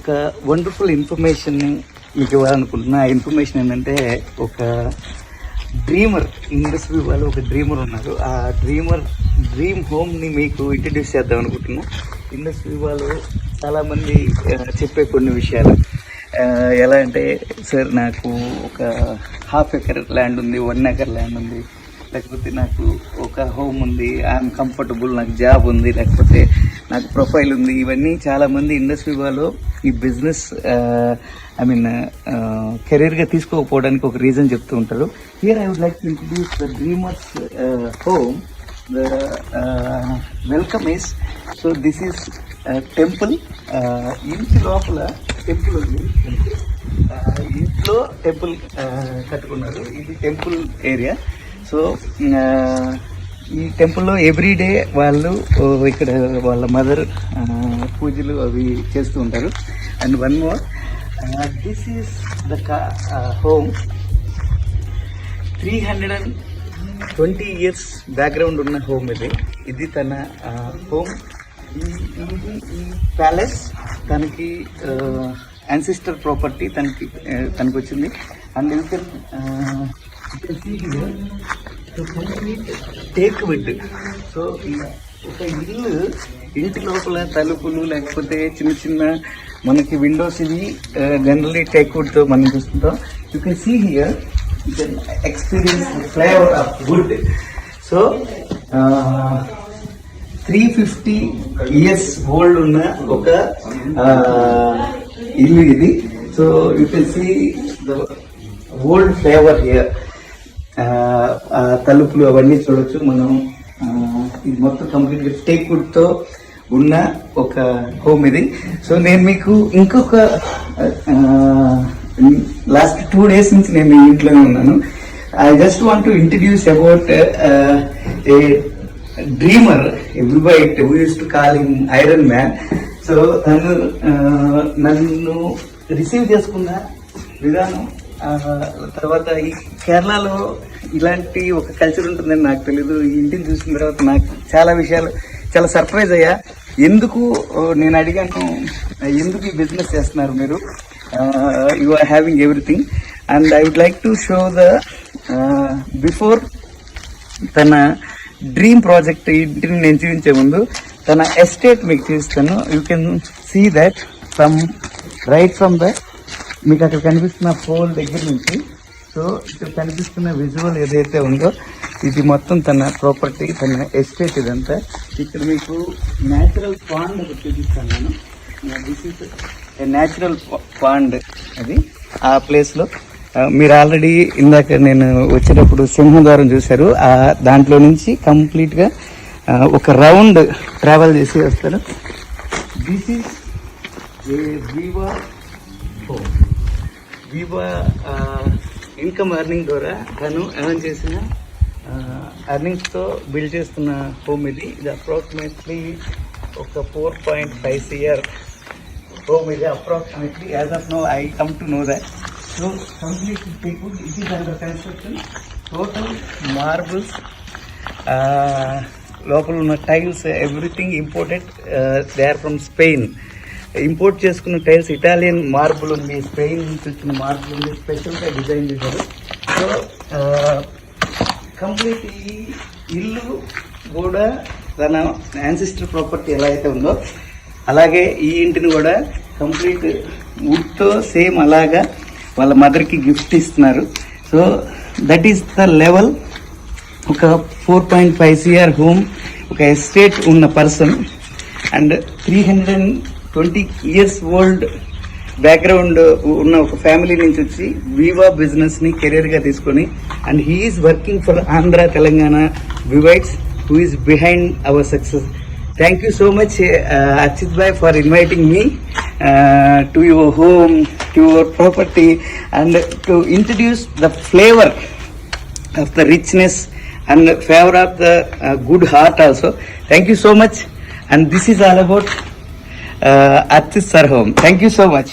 ఒక వండర్ఫుల్ ఇన్ఫర్మేషన్ని మీకు ఇవ్వాలనుకుంటున్నా. ఆ ఇన్ఫర్మేషన్ ఏంటంటే, ఒక డ్రీమర్ ఇండస్ట్రీ వాళ్ళు ఒక డ్రీమర్ ఉన్నారు. ఆ డ్రీమ్ హోమ్ని మీకు ఇంట్రడ్యూస్ చేద్దాం అనుకుంటున్నా. ఇండస్ట్రీ వాళ్ళు చాలామంది చెప్పే కొన్ని విషయాలు ఎలా అంటే, సార్ నాకు ఒక 1/2 ఎకర్ ల్యాండ్ ఉంది, 1 ఎకర్ ల్యాండ్ ఉంది, లేకపోతే నాకు ఒక హోమ్ ఉంది, ఐఎమ్ కంఫర్టబుల్, నాకు జాబ్ ఉంది, లేకపోతే నాకు ప్రొఫైల్ ఉంది. ఇవన్నీ చాలామంది ఇండస్ట్రీ వాళ్ళు ఈ బిజినెస్ కెరీర్గా తీసుకోకపోవడానికి ఒక రీజన్ చెప్తూ ఉంటారు. Here I would like to introduce the dreamers home. The welcome is, so this is temple. ఇంటి లోపల టెంపుల్ ఉంది, ఇంట్లో టెంపుల్ కట్టుకున్నారు. ఇది టెంపుల్ ఏరియా. సో ఈ టెంపుల్లో ఎవ్రీడే వాళ్ళు ఇక్కడ వాళ్ళ మదర్ పూజలు అవి చేస్తూ ఉంటారు. And one more, this is the home. 320 years background ఉన్న హోమ్ ఇది తన హోమ్. ఈ ప్యాలెస్ తనకి యాన్సిస్టర్ ప్రాపర్టీ తనకు వచ్చింది. And you can teak wood. So ఒక ఇంటి లోపల తలుపులు లేకపోతే చిన్న చిన్న మనకి విండోస్ ఇవి జనరల్లీ టేక్ వుడ్తో మనం చూస్తుంటాం. You can see here, you can experience the flavour of wood. So 350 years old ఉన్న ఒక ఇల్లు ఇది. So you can see the old flavour here. తలుపులు అవన్నీ చూడొచ్చు మనం. ఇది మొత్తం కంప్లీట్గా టేక్ వుడ్ తో ఉన్న ఒక హోమ్ ఇది. సో నేను మీకు ఇంకొక లాస్ట్ 2 days నుంచి నేను ఈ ఇంట్లోనే ఉన్నాను. I just want to introduce about a dreamer, everybody who use to call him iron man. So తను నన్ను రిసీవ్ చేసుకున్న విధానం, తర్వాత ఈ కేరళలో ఇలాంటి ఒక కల్చర్ ఉంటుందని నాకు తెలీదు. ఈ ఇంటిని చూసిన తర్వాత నాకు చాలా విషయాలు చాలా సర్ప్రైజ్ అయ్యా. ఎందుకు నేను అడిగాను, ఎందుకు ఈ బిజినెస్ చేస్తున్నారు మీరు, you are having everything. And I would like to show the before తన డ్రీమ్ ప్రాజెక్ట్ ఇంటిని నేను చూపించే ముందు తన ఎస్టేట్ మీకు చూపిస్తాను. You can see that from right from the మీకు అక్కడ కనిపిస్తున్న పోల్ దగ్గర నుంచి. సో ఇక్కడ కనిపిస్తున్న విజువల్ ఏదైతే ఉందో ఇది మొత్తం తన ప్రాపర్టీ, తన ఎస్టేట్ ఇదంతా. ఇక్కడ మీకు న్యాచురల్ పాండ్ ఒకటి చూపిస్తాను నేను. This is a natural pond. అది ఆ ప్లేస్లో మీరు ఆల్రెడీ ఇందాక నేను వచ్చేటప్పుడు సింహద్వారం చూశారు. దాంట్లో నుంచి కంప్లీట్గా ఒక రౌండ్ ట్రావెల్ చేసి వస్తారు. This is a Viva income earning ద్వారా తను ఎర్న్ చేసిన ఎర్నింగ్స్తో బిల్డ్ చేస్తున్న హోమ్ ఇది. ఇది అప్రాక్సిమేట్లీ ఒక 4.5 CR home is approximately. As of now, I come to know that. So complete teakwood. It is under construction. Total marbles, లోపల ఉన్న tiles, everything imported. They are from Spain. Import చేసుకున్న tiles, Italian marble ఉంది, Spain నుంచి వచ్చిన marble ఉంది, స్పెషల్గా design చేశారు. So complete ఈ ఇల్లు కూడా తన యాన్సిస్టర్ ప్రాపర్టీ ఎలా అయితే ఉందో అలాగే ఈ ఇంటిని కూడా కంప్లీట్ వుడ్తో సేమ్ అలాగా వాళ్ళ మదర్కి గిఫ్ట్ ఇస్తున్నారు. So that is the level. ఒక 4.5 CR హోమ్, ఒక ఎస్టేట్ ఉన్న person and 320 years old background ఉన్న ఒక ఫ్యామిలీ నుంచి వచ్చి వివా బిజినెస్ని కెరీర్గా తీసుకొని, and he is working for Andhra Telangana Vivites who is behind our success. Thank you so much, Archit bhai, for inviting me to your home, to your property, and to introduce the flavor of the richness and flavor of the good heart also. Thank you so much. And this is all about Archit sir home. Thank you so much.